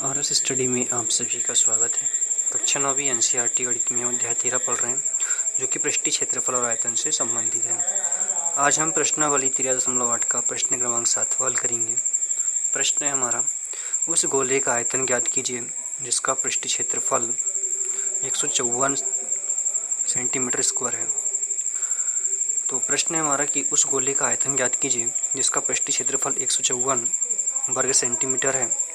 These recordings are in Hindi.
आरएस स्टडी में आप सभी का स्वागत है। कक्षा 9वीं एनसीईआरटी गणित में हम अध्याय 13 पढ़ रहे हैं, जो कि पृष्ठीय क्षेत्रफल और आयतन से संबंधित है। आज हम प्रश्नावली 13.8 का प्रश्न क्रमांक 7 हल करेंगे। प्रश्न है हमारा, उस गोले का आयतन ज्ञात कीजिए जिसका पृष्ठीय क्षेत्रफल 154 सेंटीमीटर स्क्वायर है। तो प्रश्न है हमारा कि उस गोले का आयतन ज्ञात कीजिए जिसका पृष्ठीय क्षेत्रफल 154 वर्ग सेंटीमीटर है।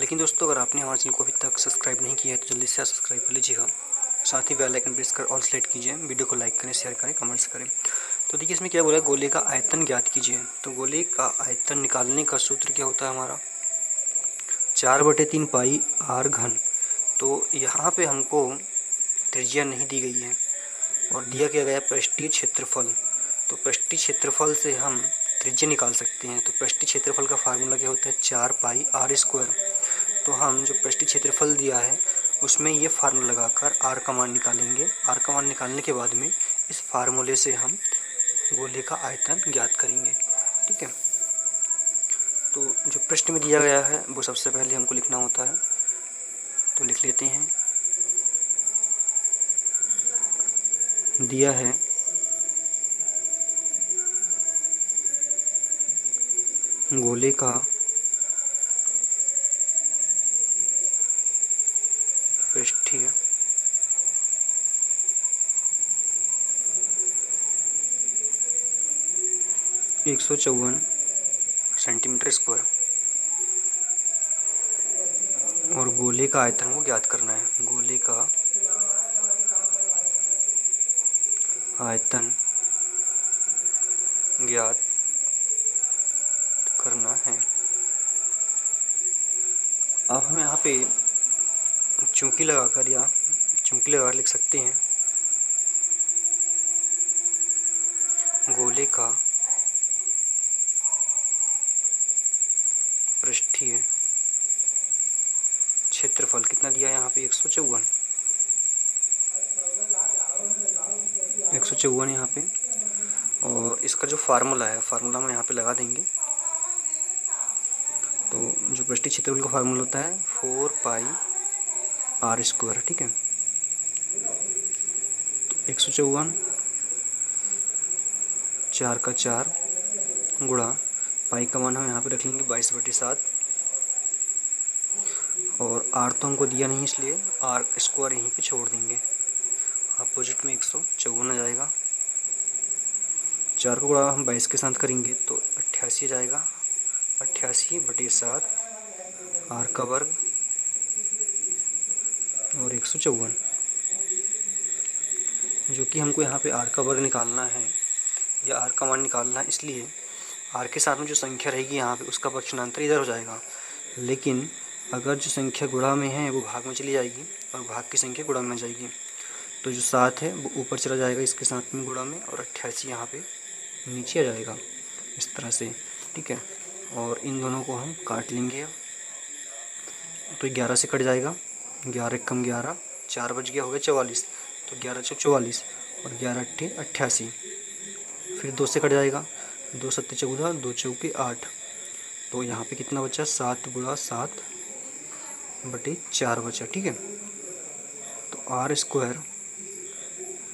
लेकिन दोस्तों, अगर आपने हमारे चैनल को अभी तक सब्सक्राइब नहीं किया है तो जल्दी से सब्सक्राइब कर लीजिएगा। साथ ही बेल आइकन प्रेस कर ऑल सेलेक्ट कीजिए, वीडियो को लाइक करें, शेयर करें, कमेंट्स करें। तो देखिए इसमें क्या बोला है, गोले का आयतन ज्ञात कीजिए। तो गोले का आयतन निकालने का सूत्र क्या होता है हमारा, 4/3 पाई आर घन। तो यहाँ पे हमको त्रिज्या नहीं दी गई है और दिया क्या गया है पृष्ठीय क्षेत्रफल। तो पृष्ठीय क्षेत्रफल से हम त्रिज्या निकाल सकते हैं। तो पृष्ठीय क्षेत्रफल का फार्मूला क्या होता है, 4 पाई आर स्क्वायर। तो हम जो पृष्ठीय क्षेत्रफल दिया है उसमें ये फार्मूला लगाकर आर का मान निकालेंगे। आर का मान निकालने के बाद में इस फार्मूले से हम गोले का आयतन ज्ञात करेंगे। ठीक है, तो जो प्रश्न में दिया गया है वो सबसे पहले हमको लिखना होता है, तो लिख लेते हैं। दिया है गोले का पृष्ठीय एक 154 सेंटीमीटर स्क्वायर और गोले का आयतन को ज्ञात करना है। गोले का आयतन ज्ञात करना है। अब हम यहाँ पे चौकी लगाकर या चुंकी लगाकर लिख सकते हैं, गोले का पृष्ठीय क्षेत्रफल कितना दिया है यहाँ पे, 154 यहाँ पे। और इसका जो फार्मूला है, फार्मूला हम यहाँ पे लगा देंगे। तो जो पृष्ठीय क्षेत्रफल का फार्मूला होता है 4 पाई आर स्क्वायर। ठीक है, तो 154 4 का 4 गुणा पाई का मान हम यहाँ पे रख लेंगे 22/7 और आर तो हमको दिया नहीं इसलिए आर स्क्वायर यहीं पे छोड़ देंगे। अपोजिट में 154 आ जाएगा। 4 को गुणा हम 22 के साथ करेंगे तो 88 जाएगा। 88/7 आर का वर्ग और 154, जो कि हमको यहाँ पे आर का वर्ग निकालना है या आर का मान निकालना है, इसलिए आर के साथ में जो संख्या रहेगी यहाँ पे उसका पक्षांतर इधर हो जाएगा। लेकिन अगर जो संख्या गुणा में है वो भाग में चली जाएगी और भाग की संख्या गुणा में आ जाएगी। तो जो 7 है वो ऊपर चला जाएगा इसके साथ में गुणा में और 88 यहाँ पे नीचे आ जाएगा इस तरह से। ठीक है, और इन दोनों को हम काट लेंगे। तो 11 से कट जाएगा, 11 कम 11, 4 बच गया, हो गया 44। तो 11 चौक 44 और 11 अट्ठे 88। फिर 2 से कट जाएगा, 2 सत्ते 14, 2 चौके 8। तो यहाँ पे कितना बचा, 7 गुणा 7/4 बचा। ठीक है, तो आर स्क्वायर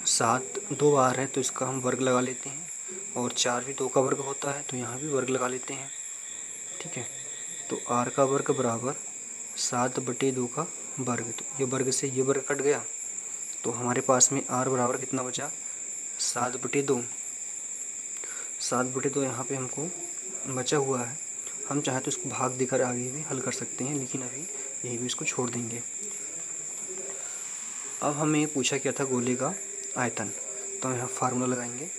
7 2 बार है तो इसका हम वर्ग लगा लेते हैं और 4 भी 2 का वर्ग होता है तो यहाँ भी वर्ग लगा लेते हैं। ठीक है, तो आर का वर्ग बराबर 7/2 का वर्ग। तो ये वर्ग से ये वर्ग कट गया तो हमारे पास में आर बराबर कितना बचा, 7/2। 7/2 यहाँ पे हमको बचा हुआ है। हम चाहें तो इसको भाग देकर आगे भी हल कर सकते हैं, लेकिन अभी यही भी इसको छोड़ देंगे। अब हमें पूछा क्या था गोले का आयतन, तो हम यहाँ फार्मूला लगाएंगे।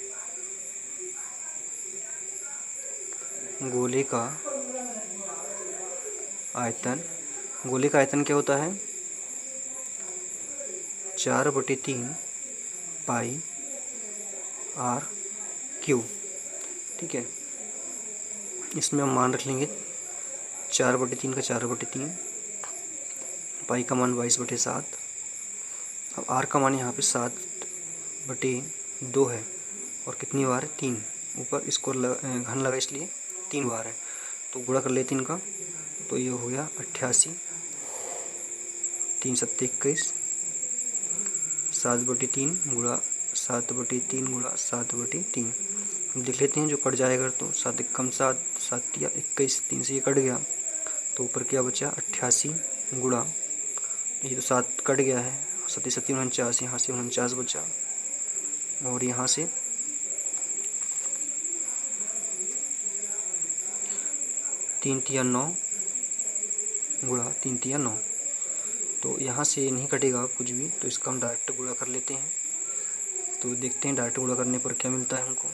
गोले का आयतन, गोले का आयतन क्या होता है, 4/3 पाई आर क्यूब। ठीक है, इसमें हम मान रख लेंगे 4/3 का 4/3, पाई का मान 22/7। अब आर का मान यहाँ पे 7/2 है और कितनी बार है, 3। ऊपर इसको घन लगा इसलिए 3 बार है, तो गुणा कर लेते हैं इनका। तो ये हो गया 88, 3 सत्ते 21, 7/3 गुणा 7/3 गुणा 7/3। हम देख लेते हैं जो कट जाएगा, तो 7 एकम 7, 7 या 21, 3 से ये कट गया, तो ऊपर क्या बचा 88 गुणा, ये तो 7 कट गया है, 7 7 49, यहाँ से 49 बचा, और यहाँ से 3 तिया 9 गुणा 3 तिया 9, तो यहाँ से नहीं कटेगा कुछ भी, तो इसका हम डायरेक्ट गुणा कर लेते हैं। तो देखते हैं डायरेक्ट गुणा करने पर क्या मिलता है हमको।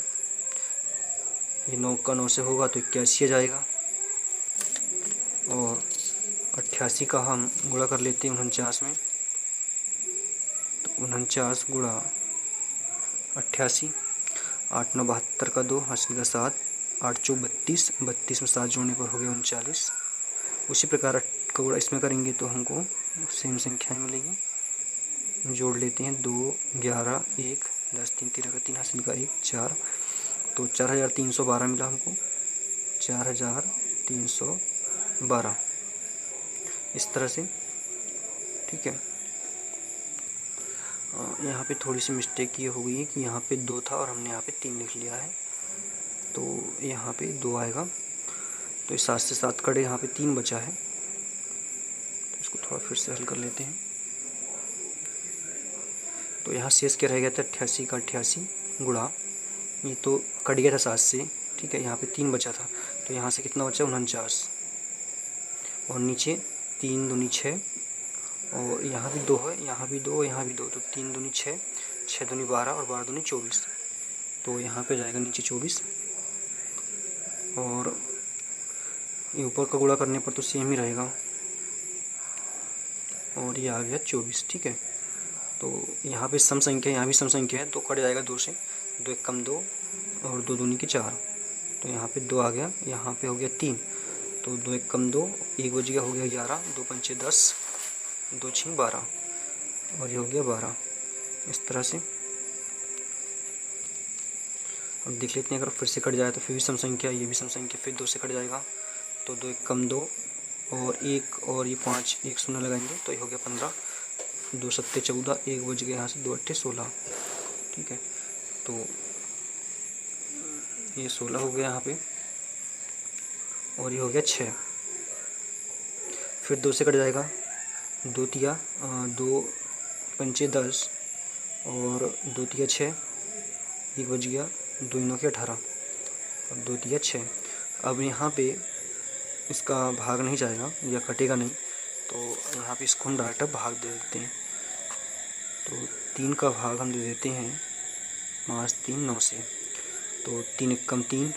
ये 9 का 9 से होगा तो 81 आ जाएगा, और 88 का हम गुणा कर लेते हैं 49 में, तो 49 गुणा 88, 8 9 72 का 2, हासिल का 7, 8 चौक 32, 32 में 7 जोड़ने पर हो गया 39। उसी प्रकार का गुणा इसमें करेंगे तो हमको सेम संख्याएँ मिलेगी। जोड़ लेते हैं 2 11 1 10 3 13 का 3, हासिल का 1 4, तो 4312 मिला हमको, 4312 इस तरह से। ठीक है, यहाँ पे थोड़ी सी मिस्टेक ये हो गई है कि यहाँ पे 2 था और हमने यहाँ पे 3 लिख लिया है, तो यहाँ पे 2 आएगा। तो इस 7 से 7 कटे, यहाँ पे 3 बचा है, तो इसको थोड़ा फिर से हल कर लेते हैं। तो यहाँ शेष क्या रह गया था 88 का 88 गुणा, ये तो कट गया था 7 से, ठीक है, यहाँ पे 3 बचा था, तो यहाँ से कितना बचा 49, और नीचे 3 दूनी 6, और यहाँ भी 2 है, यहाँ भी 2, यहाँ भी 2, तो 3 दूनी 6, 6 दूनी 12, और 12 दूनी 24, तो यहाँ पे जाएगा नीचे 24, और ये ऊपर का गुणा करने पर तो सेम ही रहेगा, और ये आ गया 24। ठीक है, तो यहाँ पे सम संख्या, यहाँ भी सम संख्या है, तो कट जाएगा 2 से, 2 एकम 2, और 2 दूनी के 4, तो यहाँ पे 2 आ गया, यहाँ पे हो गया 3, तो 2 एकम 2, 1 बज गया, हो गया 11, 2 पंचे 10, 2 छीं 12, और ये हो गया 12 इस तरह से। अब देख लेते हैं, अगर फिर से कट जाए तो फिर भी सम संख्या, ये भी सम संख्या, फिर 2 से कट जाएगा, तो 2 एकम 2, और 1, और ये 5, 1 शून्य लगाएंगे, तो ये हो गया 15, 2 सत्ते 14, 1 बज गया, यहाँ से 2 अट्ठे 16। ठीक है, तो ये 16 हो गया यहाँ पे, और ये हो गया 6, फिर 2 से कट जाएगा, 2 तिया 2 पंचे 10, और 2 तिया 6, 1 बज गया, 2 9 के 18, और 2 तिया 6। अब यहाँ पे इसका भाग नहीं जाएगा या कटेगा नहीं, तो यहाँ पे इसको हम डायरेक्ट भाग दे देते हैं। तो 3 का भाग हम दे देते हैं 5 3 9 से, तो 3 एकम 3,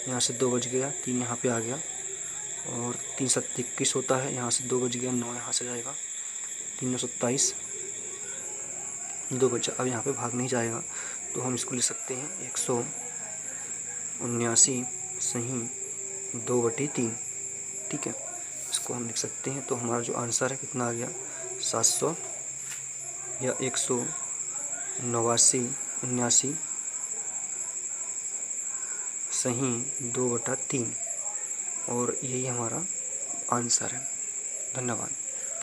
यहाँ से 2 बज गया, 3 यहाँ पे आ गया, और 3 7 21 होता है, यहाँ से 2 बज गया, 9 यहाँ से जाएगा, 3 9 27, 2 बचा। अब यहाँ पे भाग नहीं जाएगा, तो हम इसको लिख सकते हैं 179 सही 2/3। ठीक है, इसको हम लिख सकते हैं, तो हमारा जो आंसर है कितना आ गया 700 या 189 सही 2/3, और यही हमारा आंसर है। धन्यवाद।